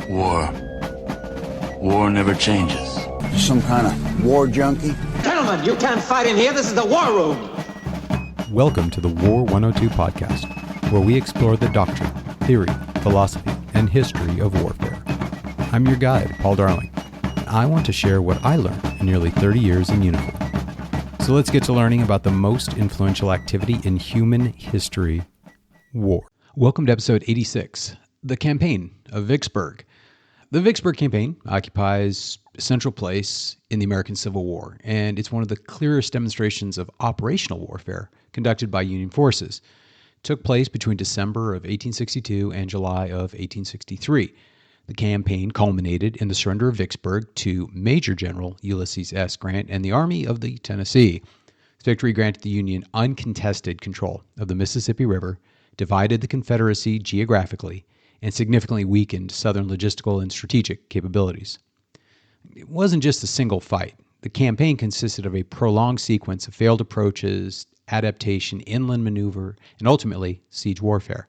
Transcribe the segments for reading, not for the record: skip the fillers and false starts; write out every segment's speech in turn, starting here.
War. War never changes. Some kind of war junkie? Gentlemen, you can't fight in here. This is the war room. Welcome to the War 102 podcast, where we explore the doctrine, theory, philosophy, and history of warfare. I'm your guide, Paul Darling, and I want to share what I learned in nearly 30 years in uniform. So let's get to learning about the most influential activity in human history, war. Welcome to episode 86, the campaign of Vicksburg. The Vicksburg campaign occupies a central place in the American Civil War, and it's one of the clearest demonstrations of operational warfare conducted by Union forces. It took place between December of 1862 and July of 1863. The campaign culminated in the surrender of Vicksburg to Major General Ulysses S. Grant and the Army of the Tennessee. This victory granted the Union uncontested control of the Mississippi River, divided the Confederacy geographically, and significantly weakened Southern logistical and strategic capabilities. It wasn't just a single fight. The campaign consisted of a prolonged sequence of failed approaches, adaptation, inland maneuver, and ultimately siege warfare.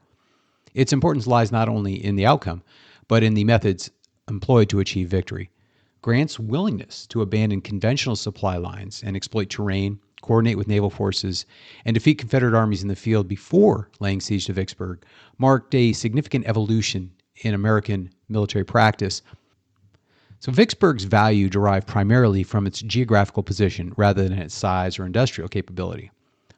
Its importance lies not only in the outcome, but in the methods employed to achieve victory. Grant's willingness to abandon conventional supply lines and exploit terrain, coordinate with naval forces, and defeat Confederate armies in the field before laying siege to Vicksburg marked a significant evolution in American military practice. So Vicksburg's value derived primarily from its geographical position rather than its size or industrial capability.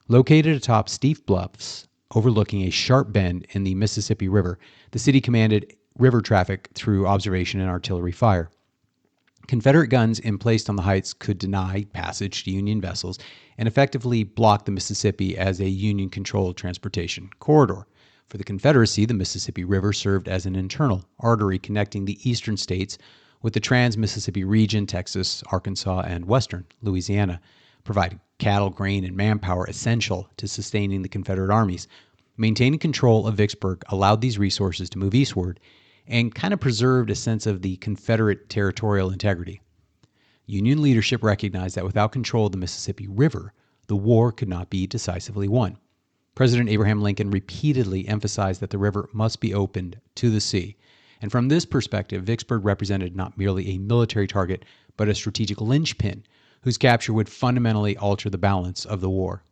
Located atop steep bluffs overlooking a sharp bend in the Mississippi River, the city commanded river traffic through observation and artillery fire. Confederate guns emplaced on the heights could deny passage to Union vessels and effectively block the Mississippi as a Union-controlled transportation corridor. For the Confederacy, the Mississippi River served as an internal artery connecting the eastern states with the trans-Mississippi region, Texas, Arkansas, and western Louisiana, providing cattle, grain, and manpower essential to sustaining the Confederate armies. Maintaining control of Vicksburg allowed these resources to move eastward and kind of preserved a sense of the Confederate territorial integrity. Union leadership recognized that without control of the Mississippi River, the war could not be decisively won. President Abraham Lincoln repeatedly emphasized that the river must be opened to the sea. And from this perspective, Vicksburg represented not merely a military target, but a strategic linchpin whose capture would fundamentally alter the balance of the war.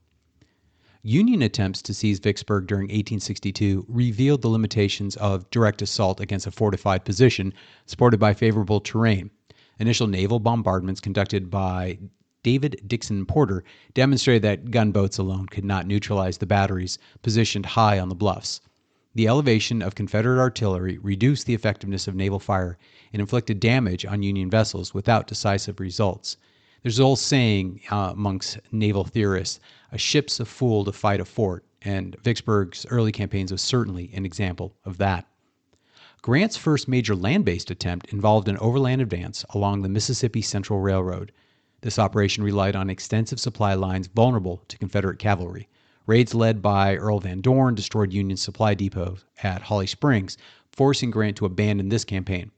Union attempts to seize Vicksburg during 1862 revealed the limitations of direct assault against a fortified position supported by favorable terrain. Initial naval bombardments conducted by David Dixon Porter demonstrated that gunboats alone could not neutralize the batteries positioned high on the bluffs. The elevation of Confederate artillery reduced the effectiveness of naval fire and inflicted damage on Union vessels without decisive results. There's an old saying amongst naval theorists, a ship's a fool to fight a fort, and Vicksburg's early campaigns was certainly an example of that. Grant's first major land-based attempt involved an overland advance along the Mississippi Central Railroad. This operation relied on extensive supply lines vulnerable to Confederate cavalry. Raids led by Earl Van Dorn destroyed Union supply depot at Holly Springs, forcing Grant to abandon this campaign.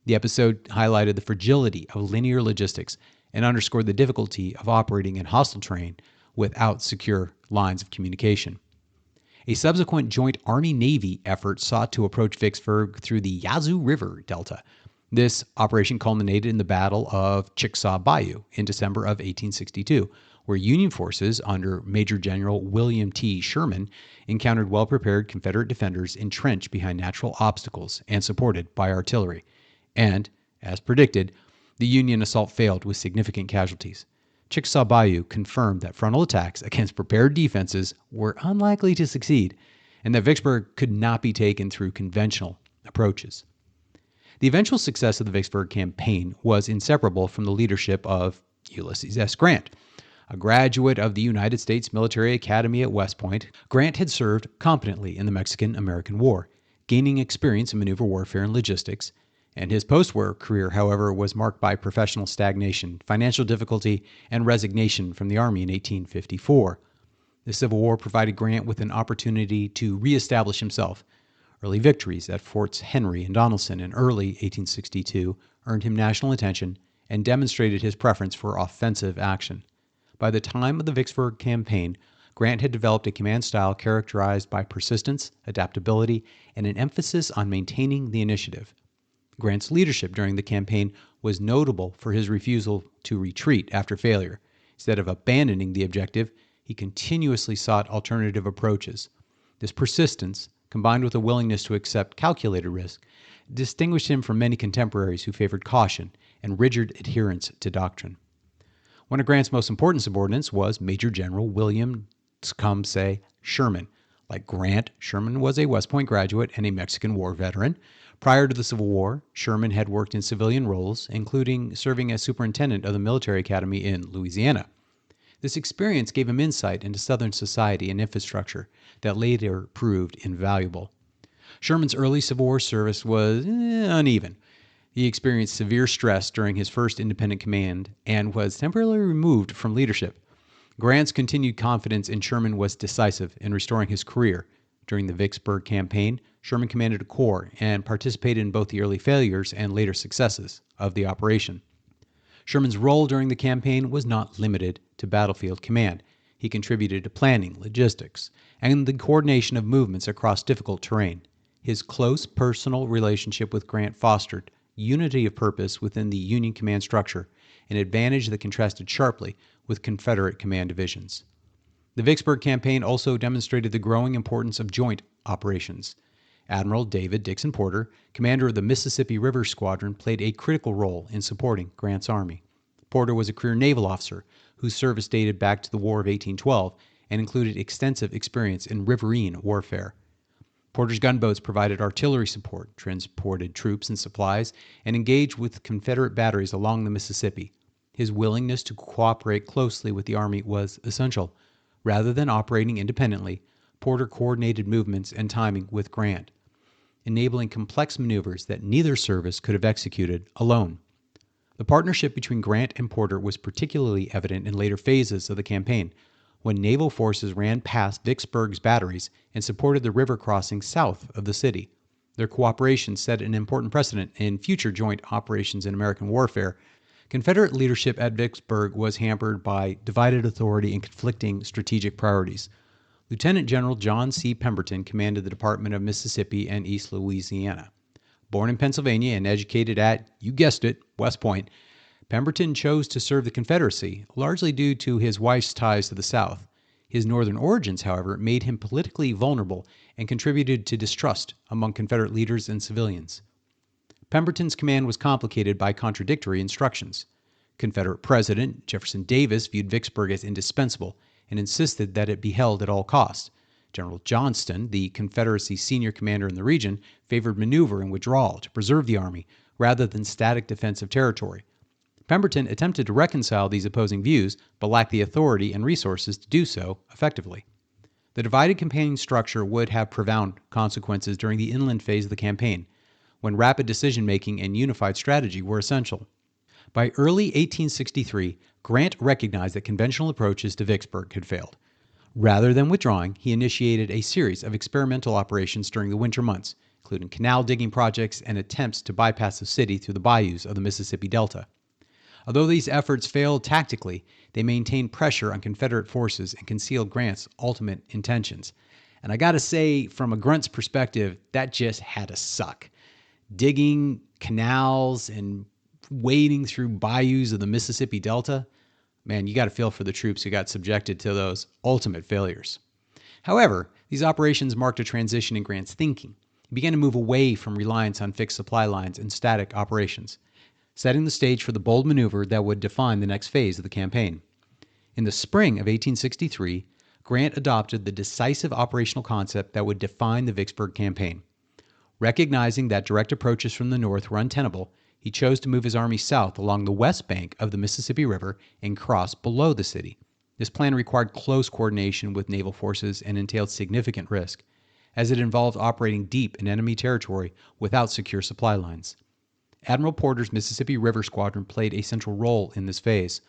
The episode highlighted the fragility of linear logistics and underscored the difficulty of operating in hostile terrain without secure lines of communication. A subsequent joint Army-Navy effort sought to approach Vicksburg through the Yazoo River Delta. This operation culminated in the Battle of Chickasaw Bayou in December of 1862, where Union forces under Major General William T. Sherman encountered well-prepared Confederate defenders entrenched behind natural obstacles and supported by artillery. And, as predicted, the Union assault failed with significant casualties. Chickasaw Bayou confirmed that frontal attacks against prepared defenses were unlikely to succeed, and that Vicksburg could not be taken through conventional approaches. The eventual success of the Vicksburg campaign was inseparable from the leadership of Ulysses S. Grant. A graduate of the United States Military Academy at West Point, Grant had served competently in the Mexican-American War, gaining experience in maneuver warfare and logistics, and his post-war career, however, was marked by professional stagnation, financial difficulty, and resignation from the Army in 1854. The Civil War provided Grant with an opportunity to reestablish himself. Early victories at Forts Henry and Donelson in early 1862 earned him national attention and demonstrated his preference for offensive action. By the time of the Vicksburg campaign, Grant had developed a command style characterized by persistence, adaptability, and an emphasis on maintaining the initiative. Grant's leadership during the campaign was notable for his refusal to retreat after failure. Instead of abandoning the objective, he continuously sought alternative approaches. This persistence, combined with a willingness to accept calculated risk, distinguished him from many contemporaries who favored caution and rigid adherence to doctrine. One of Grant's most important subordinates was Major General William Tecumseh Sherman. Like Grant, Sherman was a West Point graduate and a Mexican War veteran. Prior to the Civil War, Sherman had worked in civilian roles, including serving as superintendent of the military academy in Louisiana. This experience gave him insight into Southern society and infrastructure that later proved invaluable. Sherman's early Civil War service was uneven. He experienced severe stress during his first independent command and was temporarily removed from leadership. Grant's continued confidence in Sherman was decisive in restoring his career. During the Vicksburg campaign, Sherman commanded a corps and participated in both the early failures and later successes of the operation. Sherman's role during the campaign was not limited to battlefield command. He contributed to planning, logistics, and the coordination of movements across difficult terrain. His close personal relationship with Grant fostered unity of purpose within the Union command structure, an advantage that contrasted sharply with Confederate command divisions. The Vicksburg campaign also demonstrated the growing importance of joint operations. Admiral David Dixon Porter, commander of the Mississippi River Squadron, played a critical role in supporting Grant's army. Porter was a career naval officer whose service dated back to the War of 1812 and included extensive experience in riverine warfare. Porter's gunboats provided artillery support, transported troops and supplies, and engaged with Confederate batteries along the Mississippi. His willingness to cooperate closely with the Army was essential. Rather than operating independently, Porter coordinated movements and timing with Grant, enabling complex maneuvers that neither service could have executed alone. The partnership between Grant and Porter was particularly evident in later phases of the campaign, when naval forces ran past Vicksburg's batteries and supported the river crossing south of the city. Their cooperation set an important precedent in future joint operations in American warfare. Confederate leadership at Vicksburg was hampered by divided authority and conflicting strategic priorities. Lieutenant General John C. Pemberton commanded the Department of Mississippi and East Louisiana. Born in Pennsylvania and educated at, you guessed it, West Point, Pemberton chose to serve the Confederacy, largely due to his wife's ties to the South. His northern origins, however, made him politically vulnerable and contributed to distrust among Confederate leaders and civilians. Pemberton's command was complicated by contradictory instructions. Confederate President Jefferson Davis viewed Vicksburg as indispensable and insisted that it be held at all costs. General Johnston, the Confederacy's senior commander in the region, favored maneuver and withdrawal to preserve the army rather than static defense of territory. Pemberton attempted to reconcile these opposing views, but lacked the authority and resources to do so effectively. The divided campaign structure would have profound consequences during the inland phase of the campaign, when rapid decision-making and unified strategy were essential. By early 1863, Grant recognized that conventional approaches to Vicksburg had failed. Rather than withdrawing, he initiated a series of experimental operations during the winter months, including canal digging projects and attempts to bypass the city through the bayous of the Mississippi Delta. Although these efforts failed tactically, they maintained pressure on Confederate forces and concealed Grant's ultimate intentions. And I gotta say, from a grunt's perspective, that just had to suck. Digging canals and wading through bayous of the Mississippi Delta, man, you got to feel for the troops who got subjected to those ultimate failures. However, these operations marked a transition in Grant's thinking. He began to move away from reliance on fixed supply lines and static operations, setting the stage for the bold maneuver that would define the next phase of the campaign. In the spring of 1863, Grant adopted the decisive operational concept that would define the Vicksburg campaign. Recognizing that direct approaches from the north were untenable, he chose to move his army south along the west bank of the Mississippi River and cross below the city. This plan required close coordination with naval forces and entailed significant risk, as it involved operating deep in enemy territory without secure supply lines. Admiral Porter's Mississippi River Squadron played a central role in this phase.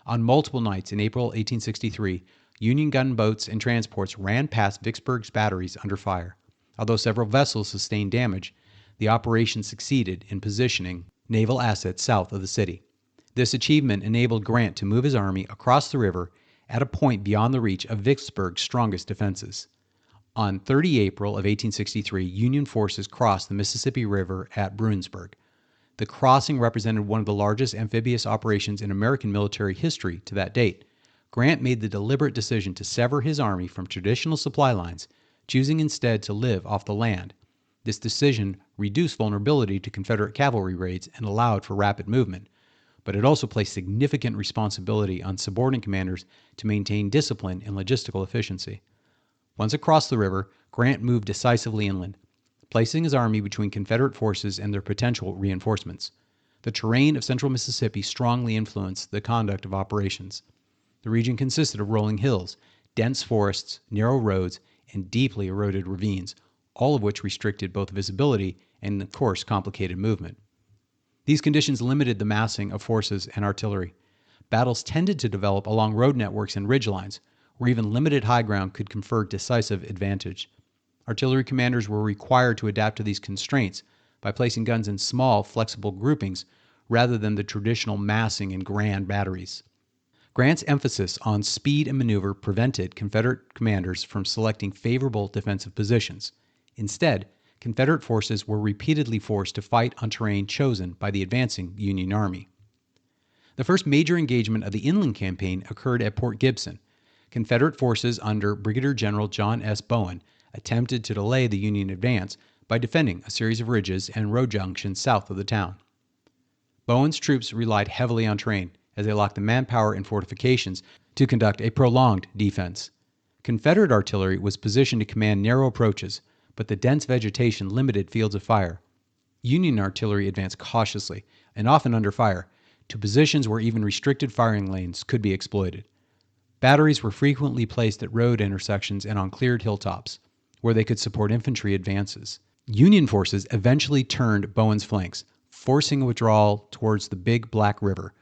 On multiple nights in April 1863, Union gunboats and transports ran past Vicksburg's batteries under fire. Although several vessels sustained damage, the operation succeeded in positioning naval assets south of the city. This achievement enabled Grant to move his army across the river at a point beyond the reach of Vicksburg's strongest defenses. On 30 April of 1863, Union forces crossed the Mississippi River at Bruinsburg. The crossing represented one of the largest amphibious operations in American military history to that date. Grant made the deliberate decision to sever his army from traditional supply lines, choosing instead to live off the land. This decision reduced vulnerability to Confederate cavalry raids and allowed for rapid movement, but it also placed significant responsibility on subordinate commanders to maintain discipline and logistical efficiency. Once across the river, Grant moved decisively inland, placing his army between Confederate forces and their potential reinforcements. The terrain of central Mississippi strongly influenced the conduct of operations. The region consisted of rolling hills, dense forests, narrow roads, and deeply eroded ravines, all of which restricted both visibility and, of course, complicated movement. These conditions limited the massing of forces and artillery. Battles tended to develop along road networks and ridgelines, where even limited high ground could confer decisive advantage. Artillery commanders were required to adapt to these constraints by placing guns in small, flexible groupings rather than the traditional massing in grand batteries. Grant's emphasis on speed and maneuver prevented Confederate commanders from selecting favorable defensive positions. Instead, Confederate forces were repeatedly forced to fight on terrain chosen by the advancing Union Army. The first major engagement of the inland campaign occurred at Port Gibson. Confederate forces under Brigadier General John S. Bowen attempted to delay the Union advance by defending a series of ridges and road junctions south of the town. Bowen's troops relied heavily on terrain as they lacked the manpower and fortifications to conduct a prolonged defense. Confederate artillery was positioned to command narrow approaches, but the dense vegetation limited fields of fire. Union artillery advanced cautiously, and often under fire, to positions where even restricted firing lanes could be exploited. Batteries were frequently placed at road intersections and on cleared hilltops, where they could support infantry advances. Union forces eventually turned Bowen's flanks, forcing a withdrawal towards the Big Black River.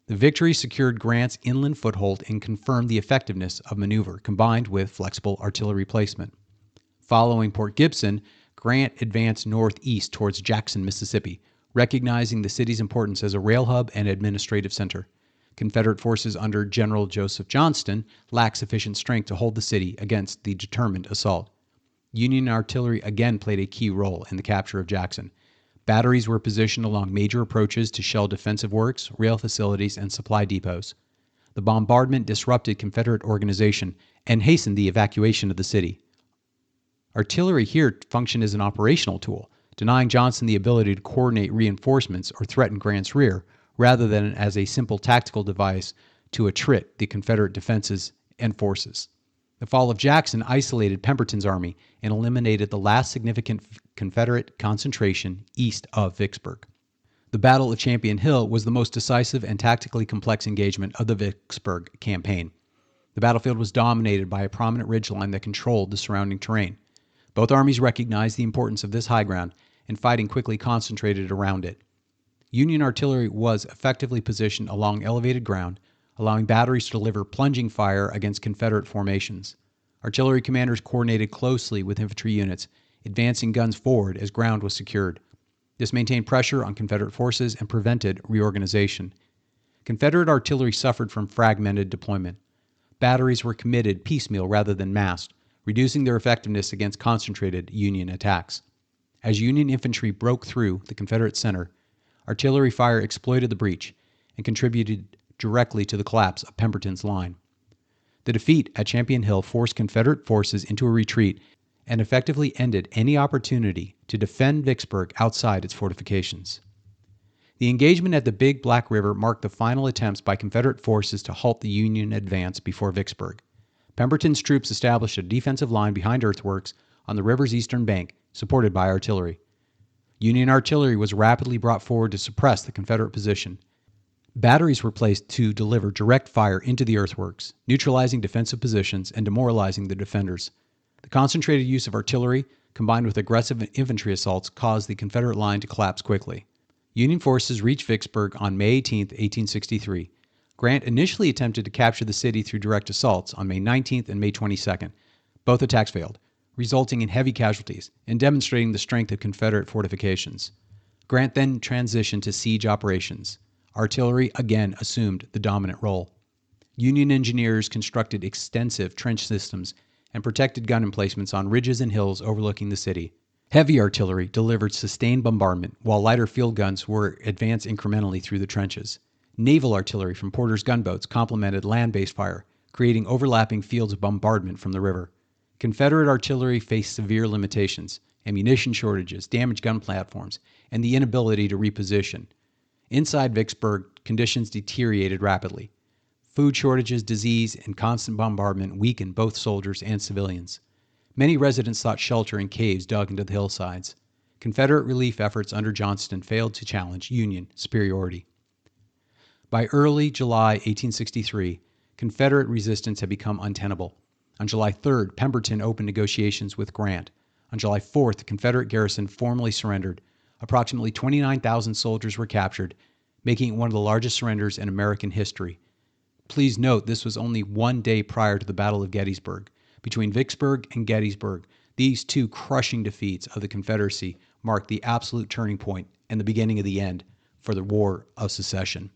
The victory secured Grant's inland foothold and confirmed the effectiveness of maneuver, combined with flexible artillery placement. Following Port Gibson, Grant advanced northeast towards Jackson, Mississippi, recognizing the city's importance as a rail hub and administrative center. Confederate forces under General Joseph Johnston lacked sufficient strength to hold the city against the determined assault. Union artillery again played a key role in the capture of Jackson. Batteries were positioned along major approaches to shell defensive works, rail facilities, and supply depots. The bombardment disrupted Confederate organization and hastened the evacuation of the city. Artillery here functioned as an operational tool, denying Johnson the ability to coordinate reinforcements or threaten Grant's rear, rather than as a simple tactical device to attrit the Confederate defenses and forces. The fall of Jackson isolated Pemberton's army and eliminated the last significant Confederate concentration east of Vicksburg. The Battle of Champion Hill was the most decisive and tactically complex engagement of the Vicksburg campaign. The battlefield was dominated by a prominent ridgeline that controlled the surrounding terrain. Both armies recognized the importance of this high ground, and fighting quickly concentrated around it. Union artillery was effectively positioned along elevated ground, allowing batteries to deliver plunging fire against Confederate formations. Artillery commanders coordinated closely with infantry units, advancing guns forward as ground was secured. This maintained pressure on Confederate forces and prevented reorganization. Confederate artillery suffered from fragmented deployment. Batteries were committed piecemeal rather than massed, reducing their effectiveness against concentrated Union attacks. As Union infantry broke through the Confederate center, artillery fire exploited the breach and contributed directly to the collapse of Pemberton's line. The defeat at Champion Hill forced Confederate forces into a retreat and effectively ended any opportunity to defend Vicksburg outside its fortifications. The engagement at the Big Black River marked the final attempts by Confederate forces to halt the Union advance before Vicksburg. Pemberton's troops established a defensive line behind earthworks on the river's eastern bank, supported by artillery. Union artillery was rapidly brought forward to suppress the Confederate position. Batteries were placed to deliver direct fire into the earthworks, neutralizing defensive positions and demoralizing the defenders. The concentrated use of artillery, combined with aggressive infantry assaults, caused the Confederate line to collapse quickly. Union forces reached Vicksburg on May 18, 1863. Grant initially attempted to capture the city through direct assaults on May 19th and May 22nd. Both attacks failed, resulting in heavy casualties and demonstrating the strength of Confederate fortifications. Grant then transitioned to siege operations. Artillery again assumed the dominant role. Union engineers constructed extensive trench systems and protected gun emplacements on ridges and hills overlooking the city. Heavy artillery delivered sustained bombardment, while lighter field guns were advanced incrementally through the trenches. Naval artillery from Porter's gunboats complemented land-based fire, creating overlapping fields of bombardment from the river. Confederate artillery faced severe limitations: ammunition shortages, damaged gun platforms, and the inability to reposition. Inside Vicksburg, conditions deteriorated rapidly. Food shortages, disease, and constant bombardment weakened both soldiers and civilians. Many residents sought shelter in caves dug into the hillsides. Confederate relief efforts under Johnston failed to challenge Union superiority. By early July 1863, Confederate resistance had become untenable. On July 3rd, Pemberton opened negotiations with Grant. On July 4th, the Confederate garrison formally surrendered. Approximately 29,000 soldiers were captured, making it one of the largest surrenders in American history. Please note this was only one day prior to the Battle of Gettysburg. Between Vicksburg and Gettysburg, these two crushing defeats of the Confederacy marked the absolute turning point and the beginning of the end for the War of Secession.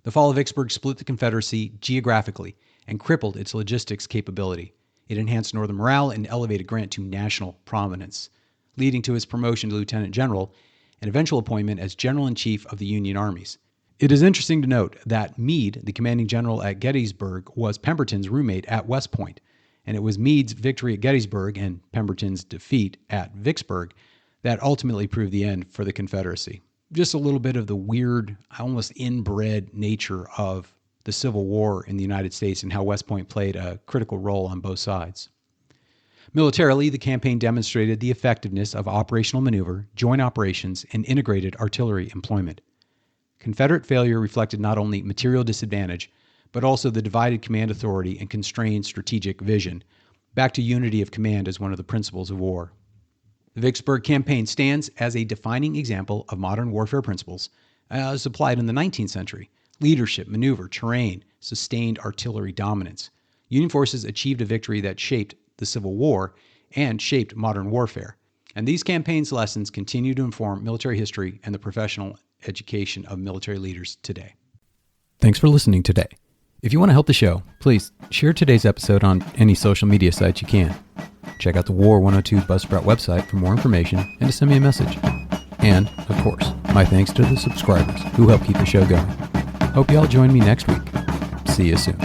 The fall of Vicksburg split the Confederacy geographically and crippled its logistics capability. It enhanced Northern morale and elevated Grant to national prominence, leading to his promotion to Lieutenant General and eventual appointment as General-in-Chief of the Union armies. It is interesting to note that Meade, the commanding general at Gettysburg, was Pemberton's roommate at West Point, and it was Meade's victory at Gettysburg and Pemberton's defeat at Vicksburg that ultimately proved the end for the Confederacy. Just a little bit of the weird, almost inbred nature of the Civil War in the United States and how West Point played a critical role on both sides. Militarily, the campaign demonstrated the effectiveness of operational maneuver, joint operations, and integrated artillery employment. Confederate failure reflected not only material disadvantage, but also the divided command authority and constrained strategic vision. Back to unity of command as one of the principles of war. The Vicksburg campaign stands as a defining example of modern warfare principles as applied in the 19th century. Leadership, maneuver, terrain, sustained artillery dominance. Union forces achieved a victory that shaped the Civil War and shaped modern warfare. And these campaigns' lessons continue to inform military history and the professional education of military leaders today. Thanks for listening today. If you want to help the show, please share today's episode on any social media sites you can. Check out the War 102 Buzzsprout website for more information and to send me a message. And, of course, my thanks to the subscribers who help keep the show going. Hope you all join me next week. See you soon.